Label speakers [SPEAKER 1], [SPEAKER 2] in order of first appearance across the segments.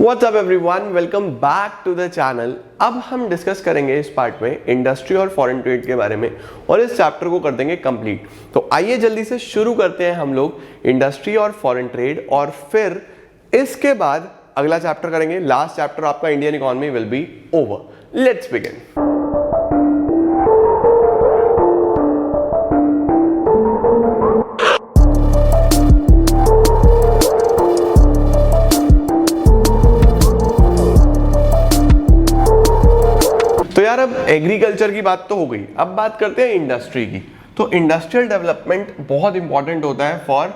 [SPEAKER 1] What's up everyone? Welcome back to the channel। अब हम discuss करेंगे इस पार्ट में इंडस्ट्री और फॉरेन ट्रेड के बारे में और इस चैप्टर को कर देंगे कंप्लीट। तो आइए जल्दी से शुरू करते हैं हम लोग इंडस्ट्री और फॉरेन ट्रेड, और फिर इसके बाद अगला चैप्टर करेंगे। लास्ट चैप्टर आपका Indian economy will be over. Let's begin. तो यार अब एग्रीकल्चर की बात तो हो गई, अब बात करते हैं इंडस्ट्री की। तो इंडस्ट्रियल डेवलपमेंट बहुत इंपॉर्टेंट होता है for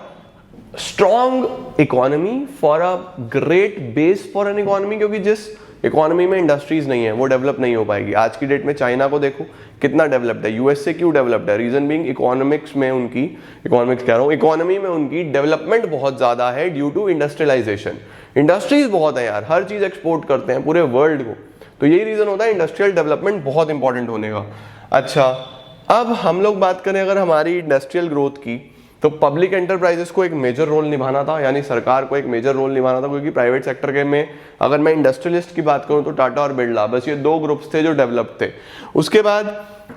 [SPEAKER 1] strong economy, for a great base for an economy, क्योंकि जिस इकोनॉमी में इंडस्ट्रीज नहीं है वो डेवलप नहीं हो पाएगी। आज की डेट में चाइना को देखो कितना डेवलप्ड है, यूएसए क्यों डेवलप्ड है? रीजन बीइंग इकोनॉमिक्स में उनकी, इकोनॉमिक्स कह रहा हूँ, इकोनॉमी में उनकी डेवलपमेंट बहुत ज्यादा है ड्यू टू इंडस्ट्रियलाइजेशन। इंडस्ट्रीज बहुत है यार, हर चीज एक्सपोर्ट करते हैं पूरे वर्ल्ड को, तो यही रीजन होता है इंडस्ट्रियल डेवलपमेंट बहुत इंपॉर्टेंट होने का। अच्छा, अब हम लोग बात करें अगर हमारी इंडस्ट्रियल ग्रोथ की, तो पब्लिक एंटरप्राइजेस को एक मेजर रोल निभाना था, यानी सरकार को एक मेजर रोल निभाना था, क्योंकि प्राइवेट सेक्टर के में अगर मैं इंडस्ट्रियलिस्ट की बात करूं तो टाटा और बिरला, बस ये दो ग्रुप्स थे जो डेवलप थे। उसके बाद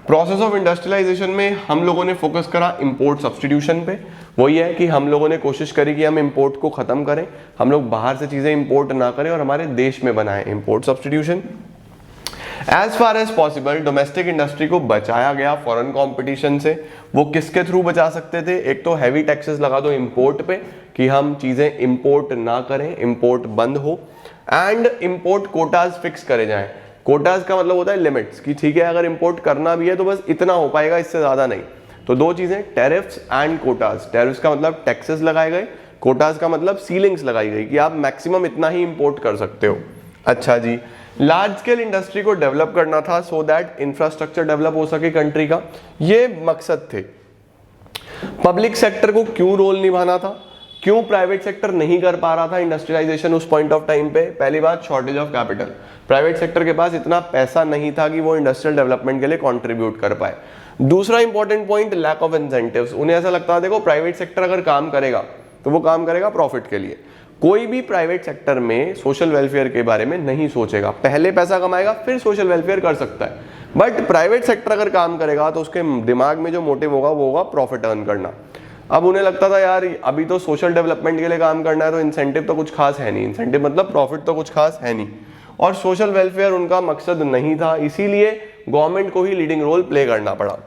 [SPEAKER 1] प्रोसेस ऑफ इंडस्ट्रियलाइजेशन में हम लोगों ने फोकस करा इंपोर्ट सब्स्टिट्यूशन पे। वही है कि हम लोगों ने कोशिश करी कि हम इंपोर्ट को खत्म करें, हम लोग बाहर से चीजें इंपोर्ट ना करें और हमारे देश में बनाएं import substitution. As far as possible domestic industry को बचाया गया फॉरेन कंपटीशन से। वो किसके थ्रू बचा सकते थे? एक तो हैवी टैक्सेस लगा दो इंपोर्ट पे कि हम चीजें इंपोर्ट ना करें, इंपोर्ट बंद हो, एंड इंपोर्ट कोटाज फिक्स करे जाएं। कोटाज का मतलब होता है लिमिट्स, कि ठीक है अगर इंपोर्ट करना भी है तो बस इतना हो पाएगा, इससे ज्यादा नहीं। तो दो चीजें, टैरिफ्स एंड कोटाज। टैरिफ्स का मतलब टैक्सेस लगाए गए, कोटाज का मतलब सीलिंग्स लगाई गई कि आप मैक्सिमम इतना ही इंपोर्ट कर सकते हो। अच्छा जी, लार्ज स्केल इंडस्ट्री को डेवलप करना था सो दैट इंफ्रास्ट्रक्चर डेवलप हो सके कंट्री का, ये मकसद थे। पब्लिक सेक्टर को क्यों रोल निभाना था, क्यों प्राइवेट सेक्टर नहीं कर पा रहा था इंडस्ट्रियलाइजेशन उस पॉइंट ऑफ टाइम पे? पहली बात, shortage of capital. Private sector के पास इतना पैसा नहीं था कि वो इंडस्ट्रियल डेवलपमेंट के लिए कंट्रीब्यूट कर पाए। दूसरा important point, lack of incentives. उन्हें ऐसा लगता है देखो प्राइवेट सेक्टर अगर काम करेगा तो वो काम करेगा प्रॉफिट के लिए। कोई भी प्राइवेट सेक्टर में सोशल वेलफेयर के बारे में नहीं सोचेगा, पहले पैसा कमाएगा फिर सोशल वेलफेयर कर सकता है। बट प्राइवेट सेक्टर अगर काम करेगा तो उसके दिमाग में जो मोटिव होगा वो होगा प्रॉफिट अर्न करना। अब उन्हें लगता था यार अभी तो सोशल डेवलपमेंट के लिए काम करना है, तो इंसेंटिव तो कुछ खास है नहीं, इंसेंटिव मतलब प्रॉफिट तो कुछ खास है नहीं, और सोशल वेलफेयर उनका मकसद नहीं था, इसीलिए गवर्नमेंट को ही लीडिंग रोल प्ले करना पड़ा।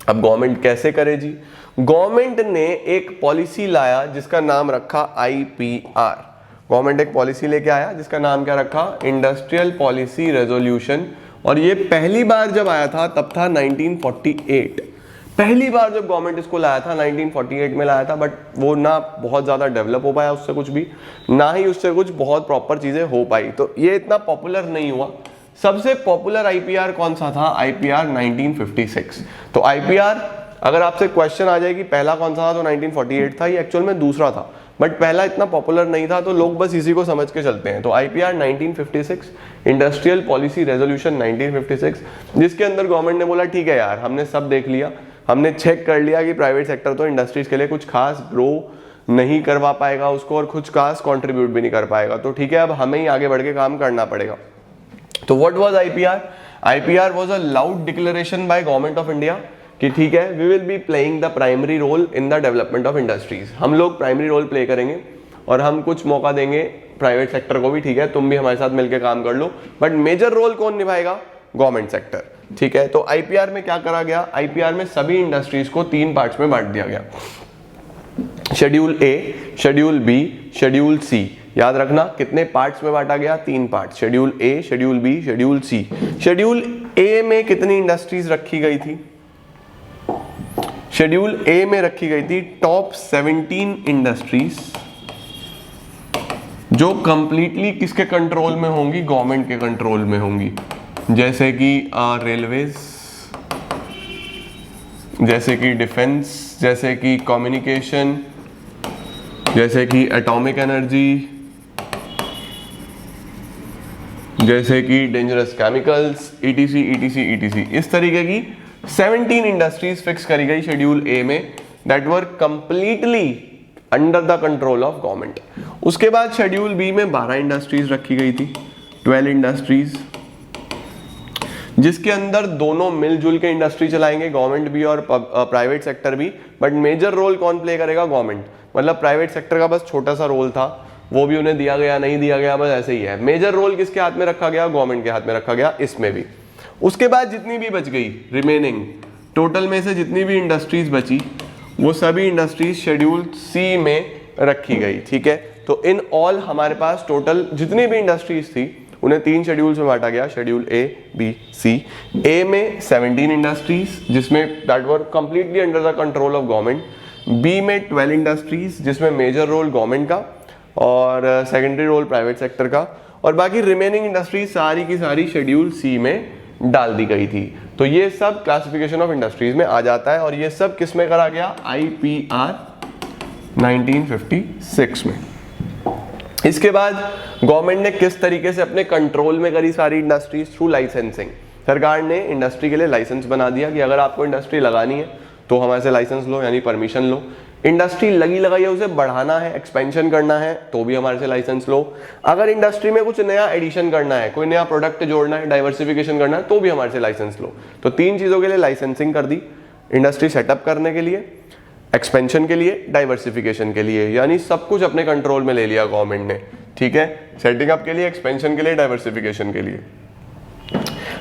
[SPEAKER 1] अब गवर्नमेंट कैसे करे जी? गवर्नमेंट ने एक पॉलिसी लाया जिसका नाम रखा आईपीआर। गवर्नमेंट एक पॉलिसी लेके आया जिसका नाम क्या रखा? Industrial policy resolution. और ये पहली बार जब आया था तब था 1948। पहली बार जब गवर्नमेंट इसको लाया था 1948 में लाया था, बट वो ना बहुत ज्यादा डेवलप हो पाया उससे कुछ भी, ना ही उससे कुछ बहुत प्रॉपर चीजें हो पाई, तो ये इतना पॉपुलर नहीं हुआ। सबसे पॉपुलर आईपीआर कौन सा था? आईपीआर 1956। तो आईपीआर अगर आपसे क्वेश्चन आ जाए कि पहला कौन सा था, तो 1948 था, ये एक्चुअल में दूसरा था, बट पहला इतना पॉपुलर नहीं था तो लोग बस इसी को समझ के चलते हैं। तो आईपीआर 1956, इंडस्ट्रियल पॉलिसी रेजोल्यूशन 1956, जिसके अंदर गवर्नमेंट ने बोला ठीक है यार हमने सब देख लिया, हमने चेक कर लिया कि प्राइवेट सेक्टर तो इंडस्ट्रीज के लिए कुछ खास ग्रो नहीं करवा पाएगा उसको और कुछ खास कॉन्ट्रीब्यूट भी नहीं कर पाएगा, तो ठीक है अब हमें ही आगे बढ़ के काम करना पड़ेगा। तो what was IPR? IPR was a loud declaration by government of India कि ठीक है we will be playing the primary role in the development of industries. हम लोग प्राइमरी रोल प्ले करेंगे और हम कुछ मौका देंगे प्राइवेट सेक्टर को भी, ठीक है तुम भी हमारे साथ मिलकर काम कर लो, बट मेजर रोल कौन निभाएगा? Government sector. ठीक है, तो आईपीआर में क्या करा गया? आईपीआर में सभी इंडस्ट्रीज को 3 पार्ट्स में बांट दिया गया, schedule A, schedule B, schedule C. याद रखना कितने पार्ट्स में बांटा गया? 3 part, schedule A, schedule B, schedule C. Schedule A में कितनी इंडस्ट्रीज रखी गई थी? शेड्यूल ए में रखी गई थी टॉप 17 इंडस्ट्रीज जो कंप्लीटली किसके कंट्रोल में होंगी? गवर्नमेंट के कंट्रोल में होंगी, जैसे कि रेलवेज, जैसे कि डिफेंस, जैसे कि कम्युनिकेशन, जैसे कि एटॉमिक एनर्जी, जैसे कि dangerous chemicals, etc etc etc. इस तरीके की 17 इंडस्ट्रीज फिक्स करी गई शेड्यूल ए में, that were completely under the control of government. उसके बाद शेड्यूल बी में 12 इंडस्ट्रीज रखी गई थी, 12 इंडस्ट्रीज, जिसके अंदर दोनों मिलजुल के इंडस्ट्री चलाएंगे, गवर्नमेंट भी और प्राइवेट सेक्टर भी, बट मेजर रोल कौन प्ले करेगा? गवर्नमेंट। मतलब प्राइवेट सेक्टर का बस छोटा सा रोल था, वो भी उन्हें दिया गया, नहीं दिया गया, बस ऐसे ही है। मेजर रोल किसके हाथ में रखा गया? गवर्नमेंट के हाथ में रखा गया इसमें भी। उसके बाद जितनी भी बच गई रिमेनिंग, टोटल में से जितनी भी इंडस्ट्रीज बची वो सभी इंडस्ट्रीज शेड्यूल सी में रखी गई, ठीक है। तो इन ऑल हमारे पास टोटल जितनी भी इंडस्ट्रीज थी उन्हें 3 शेड्यूल्स में बांटा गया, शेड्यूल ए, बी, सी। ए में 17 इंडस्ट्रीज जिसमें that were completely under the control of government, B में 12 इंडस्ट्रीज जिसमें मेजर रोल गवर्नमेंट का और सेकेंडरी रोल प्राइवेट सेक्टर का, और बाकी रिमेनिंग इंडस्ट्रीज सारी की सारी शेड्यूल सी में डाल दी गई थी। तो ये सब क्लासिफिकेशन ऑफ इंडस्ट्रीज में आ जाता है और ये सब किस में करा गया? IPR 1956 में। इसके बाद गवर्नमेंट ने किस तरीके से अपने कंट्रोल में करी सारी इंडस्ट्रीज? Through licensing. सरकार ने इंडस्ट्री के लिए लाइसेंस बना दिया कि अगर आपको इंडस्ट्री लगानी है तो हमारे से लाइसेंस लो, यानी परमिशन लो। इंडस्ट्री लगी लगाई है, उसे बढ़ाना है, एक्सपेंशन करना है, तो भी हमारे से लाइसेंस लो। अगर इंडस्ट्री में कुछ नया एडिशन करना है, कोई नया प्रोडक्ट जोड़ना है, डाइवर्सिफिकेशन करना है, तो भी हमारे से लाइसेंस लो। तो 3 चीजों के लिए लाइसेंसिंग कर दी, इंडस्ट्री सेटअप करने के लिए, एक्सपेंशन के लिए, डाइवर्सिफिकेशन के लिए, यानी सब कुछ अपने कंट्रोल में ले लिया गवर्नमेंट ने, ठीक है। सेटिंग अप के लिए, एक्सपेंशन के लिए, डाइवर्सिफिकेशन के लिए।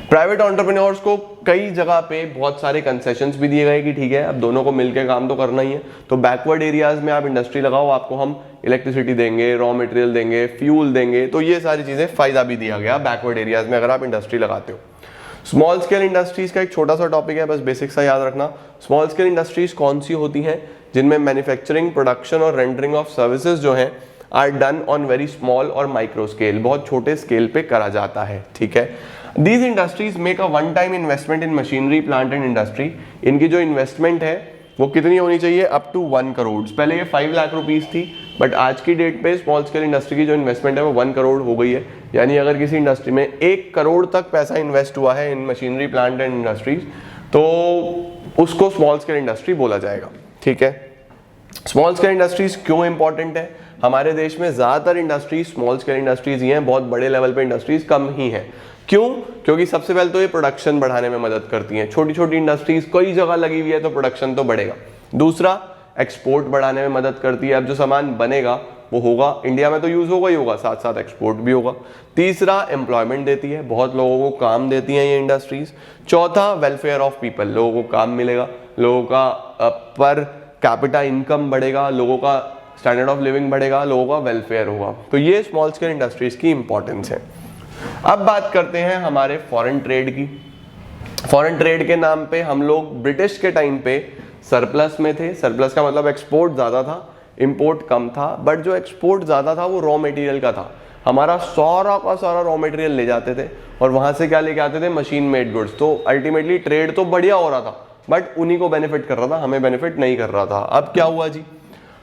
[SPEAKER 1] प्राइवेट एंटरप्रेन्योर्स को कई जगह पे बहुत सारे कंसेशंस भी दिए गए कि ठीक है अब दोनों को मिलकर काम तो करना ही है, तो बैकवर्ड एरियाज में आप इंडस्ट्री लगाओ, आपको हम इलेक्ट्रिसिटी देंगे, रॉ मटेरियल देंगे, फ्यूल देंगे, तो ये सारी चीजें फायदा भी दिया गया बैकवर्ड एरियाज में अगर आप इंडस्ट्री लगाते हो। स्मॉल स्केल इंडस्ट्रीज का एक छोटा सा टॉपिक है, बस बेसिक सा याद रखना। स्मॉल स्केल इंडस्ट्रीज कौन सी होती हैं? जिनमें मैन्युफैक्चरिंग, प्रोडक्शन और रेंडरिंग ऑफ सर्विसेज जो हैं are done on very small और माइक्रो स्केल, बहुत छोटे स्केल पे करा जाता है, ठीक है। These industries make a one time investment in machinery, plant and industry. इनकी जो इन्वेस्टमेंट है वो कितनी होनी चाहिए? Up to 1 crore. पहले ये 5 लाख रुपीज थी, बट आज की डेट पे स्मॉल स्केल इंडस्ट्री की जो इन्वेस्टमेंट है वो 1 करोड़ हो गई है। यानी अगर किसी इंडस्ट्री में 1 करोड़ तक पैसा इन्वेस्ट हुआ है इन मशीनरी, प्लांट एंड इंडस्ट्रीज, तो उसको स्मॉल स्केल इंडस्ट्री बोला जाएगा, ठीक है। स्मॉल स्केल इंडस्ट्रीज क्यों इंपॉर्टेंट है? हमारे देश में ज्यादातर इंडस्ट्रीज स्मॉल स्केल इंडस्ट्रीज ही हैं, बहुत बड़े लेवल पे इंडस्ट्रीज कम ही हैं। क्यों? क्योंकि सबसे पहले तो ये प्रोडक्शन बढ़ाने में मदद करती हैं। छोटी छोटी इंडस्ट्रीज कई जगह लगी हुई है तो प्रोडक्शन तो बढ़ेगा। दूसरा, एक्सपोर्ट बढ़ाने में मदद करती है। अब जो सामान बनेगा वो होगा इंडिया में तो यूज होगा ही होगा, साथ साथ एक्सपोर्ट भी होगा। तीसरा, एम्प्लॉयमेंट देती है, बहुत लोगों को काम देती हैं ये इंडस्ट्रीज। चौथा, वेलफेयर ऑफ पीपल, लोगों को काम मिलेगा, लोगों का पर कैपिटा इनकम बढ़ेगा, लोगों का स्टैंडर्ड ऑफ लिविंग बढ़ेगा, लोगों का वेलफेयर होगा। तो ये स्मॉल स्केल इंडस्ट्रीज की इंपॉर्टेंस है। अब बात करते हैं हमारे फॉरेन ट्रेड की। फॉरेन ट्रेड के नाम पे हम लोग ब्रिटिश के टाइम पे सरप्लस में थे। सरप्लस का मतलब एक्सपोर्ट ज्यादा था, इंपोर्ट कम था, बट जो एक्सपोर्ट ज्यादा था वो रॉ मटेरियल का था। हमारा सारा का सारा रॉ मटेरियल ले जाते थे और वहां से क्या लेके आते थे? Machine made goods. तो अल्टीमेटली ट्रेड तो बढ़िया हो रहा था, बट उन्हीं को बेनिफिट कर रहा था, हमें बेनिफिट नहीं कर रहा था। अब क्या हुआ जी?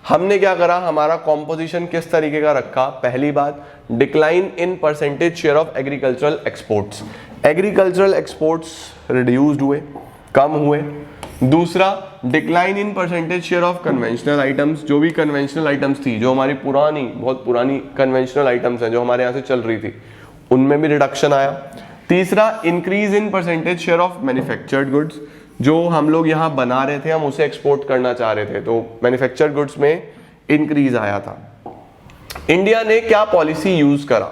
[SPEAKER 1] हमने क्या करा? हमारा कॉम्पोजिशन किस तरीके का रखा? पहली बात, decline in percentage share of agricultural exports. Agricultural exports reduced हुए, कम हुए। दूसरा, decline in percentage share of conventional items. जो भी कन्वेंशनल आइटम्स थी, जो हमारी पुरानी, बहुत पुरानी कन्वेंशनल आइटम्स हैं जो हमारे यहाँ से चल रही थी, उनमें भी रिडक्शन आया। तीसरा, increase in percentage share of manufactured goods. जो हम लोग यहाँ बना रहे थे, हम उसे एक्सपोर्ट करना चाह रहे थे, तो मैन्युफैक्चर्ड गुड्स में इंक्रीज आया था। इंडिया ने क्या पॉलिसी यूज करा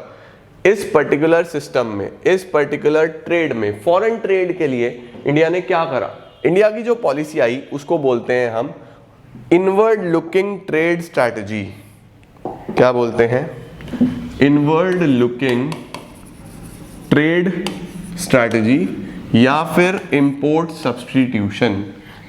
[SPEAKER 1] इस पर्टिकुलर सिस्टम में, इस पर्टिकुलर ट्रेड में? फॉरेन ट्रेड के लिए इंडिया ने क्या करा? इंडिया की जो पॉलिसी आई उसको बोलते हैं हम इनवर्ड लुकिंग ट्रेड स्ट्रैटेजी। क्या बोलते हैं? इनवर्ड लुकिंग ट्रेड स्ट्रैटेजी या फिर इंपोर्ट सब्स्टिट्यूशन।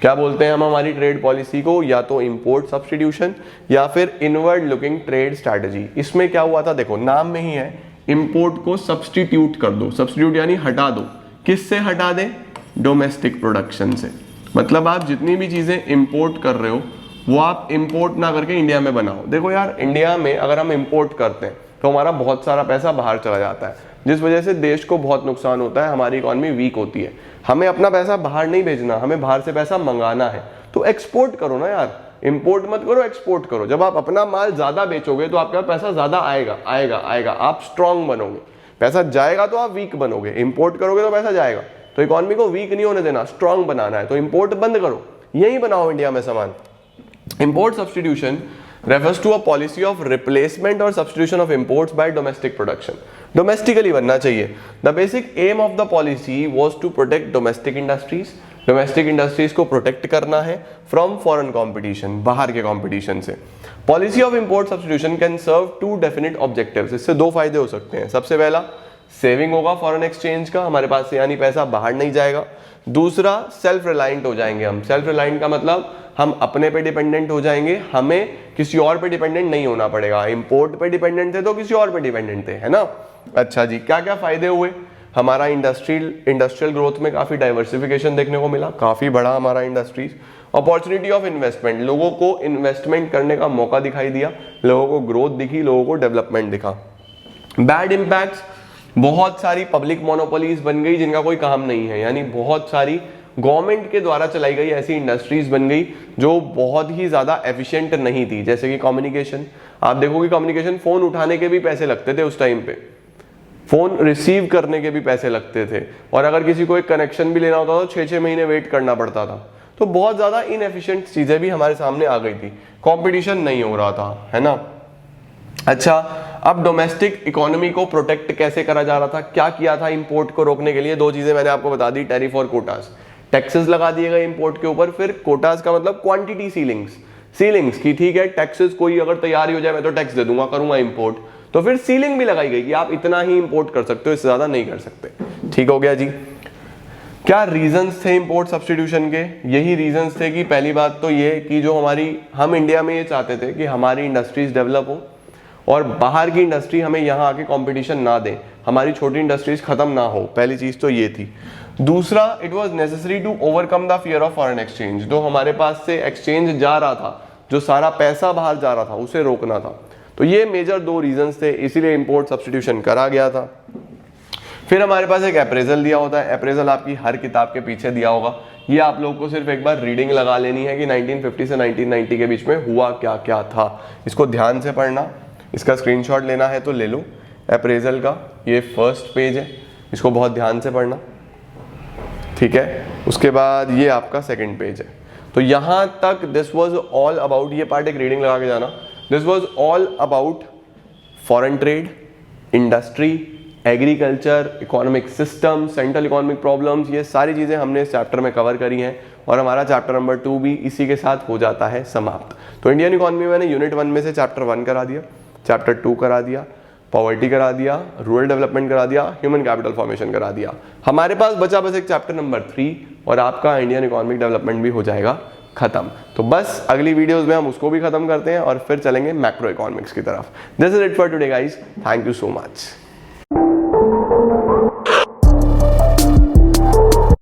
[SPEAKER 1] क्या बोलते हैं हम हमारी ट्रेड पॉलिसी को? या तो इंपोर्ट सब्स्टिट्यूशन या फिर इनवर्ड लुकिंग ट्रेड स्ट्रैटेजी। इसमें क्या हुआ था? देखो नाम में ही है, इंपोर्ट को सब्स्टिट्यूट कर दो। सब्स्टिट्यूट यानी हटा दो। किससे हटा दे? डोमेस्टिक प्रोडक्शन से। मतलब आप जितनी भी चीजें इंपोर्ट कर रहे हो वो आप इंपोर्ट ना करके इंडिया में बनाओ। देखो यार, इंडिया में अगर हम इंपोर्ट करते हैं तो हमारा बहुत सारा पैसा बाहर चला जाता है, जिस वजह से देश को बहुत नुकसान होता है, हमारी इकोनॉमी वीक होती है। हमें अपना पैसा बाहर नहीं भेजना, हमें बाहर से पैसा मंगाना है, तो एक्सपोर्ट करो ना यार। इंपोर्ट मत करो, एक्सपोर्ट करो। जब आप अपना माल ज्यादा बेचोगे तो आपके पास पैसा ज्यादा आएगा आएगा आएगा, आप स्ट्रांग बनोगे। पैसा जाएगा तो आप वीक बनोगे, इंपोर्ट करोगे तो पैसा जाएगा। तो इकोनॉमी को वीक नहीं होने देना, स्ट्रांग बनाना है, तो इंपोर्ट बंद करो, यही बनाओ इंडिया में सामान। Import substitution refers to a policy of replacement or substitution of imports by domestic production. Domestically बनना चाहिए। The basic aim of the policy was to protect domestic industries. Domestic industries को protect करना है from foreign competition, बाहर के competition से। Policy of import substitution can serve two definite objectives. इससे दो फायदे हो सकते हैं। सबसे पहला सेविंग होगा फॉरेन एक्सचेंज का, हमारे पास से यानी पैसा बाहर नहीं जाएगा। दूसरा सेल्फ रिलायंट हो जाएंगे हम। सेल्फ रिलायंट का मतलब हम अपने पे डिपेंडेंट हो जाएंगे, हमें किसी और पे डिपेंडेंट नहीं होना पड़ेगा। इंपोर्ट पे डिपेंडेंट थे तो किसी और पे डिपेंडेंट थे, है ना। अच्छा जी, क्या क्या फायदे हुए? हमारा इंडस्ट्रियल ग्रोथ में काफी डाइवर्सिफिकेशन देखने को मिला, काफी बड़ा हमारा इंडस्ट्रीज। अपॉर्चुनिटी ऑफ इन्वेस्टमेंट, लोगों को इन्वेस्टमेंट करने का मौका दिखाई दिया, लोगों को ग्रोथ दिखी, लोगों को डेवलपमेंट दिखा। बैड इम्पैक्ट्स, बहुत सारी पब्लिक मोनोपोलीज बन गई जिनका कोई काम नहीं है, यानी बहुत सारी गवर्नमेंट के द्वारा चलाई गई ऐसी इंडस्ट्रीज बन गई जो बहुत ही ज्यादा एफिशिएंट नहीं थी। जैसे कि कम्युनिकेशन, आप देखोगे कम्युनिकेशन, फोन उठाने के भी पैसे लगते थे उस टाइम पे, फोन रिसीव करने के भी पैसे लगते थे, और अगर किसी को एक कनेक्शन भी लेना होता था तो 6-6 महीने वेट करना पड़ता था। तो बहुत ज्यादा इनएफिशिएंट चीजें भी हमारे सामने आ गई थी, कंपटीशन नहीं हो रहा था, है ना। अच्छा, अब डोमेस्टिक इकोनॉमी को प्रोटेक्ट कैसे करा जा रहा था, क्या किया था इंपोर्ट को रोकने के लिए? दो चीजें मैंने आपको बता दी, टैरिफ और कोटास। टैक्सेस लगा दिए गए इंपोर्ट के ऊपर, फिर कोटास का मतलब क्वांटिटी सीलिंग्स की, ठीक है, टैक्सेस कोई अगर तैयारी हो जाए मैं तो टैक्स दे दूंगा, करूंगा इंपोर्ट, तो फिर सीलिंग भी लगाई गई कि आप इतना ही इंपोर्ट कर सकते हो, इससे ज्यादा नहीं कर सकते। ठीक हो गया जी। क्या रीजंस थे इंपोर्ट सब्स्टिट्यूशन के? यही रीजंस थे कि पहली बात तो ये कि जो हम इंडिया में ये चाहते थे कि हमारी इंडस्ट्रीज डेवलप हो और बाहर की इंडस्ट्री हमें यहाँ आके कंपटीशन ना दे, हमारी छोटी इंडस्ट्रीज खत्म ना हो, पहली चीज तो ये थी। दूसरा, it was necessary to overcome the fear of foreign exchange, जो हमारे पास से एक्सचेंज जा रहा था, जो सारा पैसा बाहर जा रहा था, उसे रोकना था। तो ये मेजर दो रीजंस थे, इसीलिए इंपोर्ट सब्स्टिट्यूशन करा गया था। फिर हमारे पास एक अप्रेजल दिया होता है, अप्रेजल आपकी हर किताब के पीछे दिया होगा, ये आप लोगों को सिर्फ एक बार रीडिंग लगा लेनी है कि 1950 से 1990 के बीच में हुआ क्या क्या था। इसको ध्यान से पढ़ना, इसका स्क्रीनशॉट लेना है तो ले लो। अप्रेजल का ये फर्स्ट पेज है, इसको बहुत ध्यान से पढ़ना, ठीक है। उसके बाद ये आपका सेकंड पेज है। तो यहां तक दिस वाज ऑल अबाउट, ये पार्ट एक रीडिंग लगा के जाना, this was all about foreign trade, industry, agriculture, economic system, central economic problems, ये सारी चीजें हमने इस चैप्टर में कवर करी हैं और हमारा चैप्टर नंबर 2 भी इसी के साथ हो जाता है समाप्त। तो इंडियन इकोनॉमी मैंने यूनिट 1 में से चैप्टर 1 करा दिया, चैप्टर 2 करा दिया, पॉवर्टी करा दिया, रूरल डेवलपमेंट करा दिया, ह्यूमन कैपिटल फॉर्मेशन करा दिया। हमारे पास बचा बस एक चैप्टर नंबर 3 और आपका इंडियन इकोनॉमिक डेवलपमेंट भी हो जाएगा खत्म। तो बस अगली वीडियोस में हम उसको भी खत्म करते हैं और फिर चलेंगे मैक्रो इकोनॉमिक्स की तरफ। This is it for today guys, thank you so much.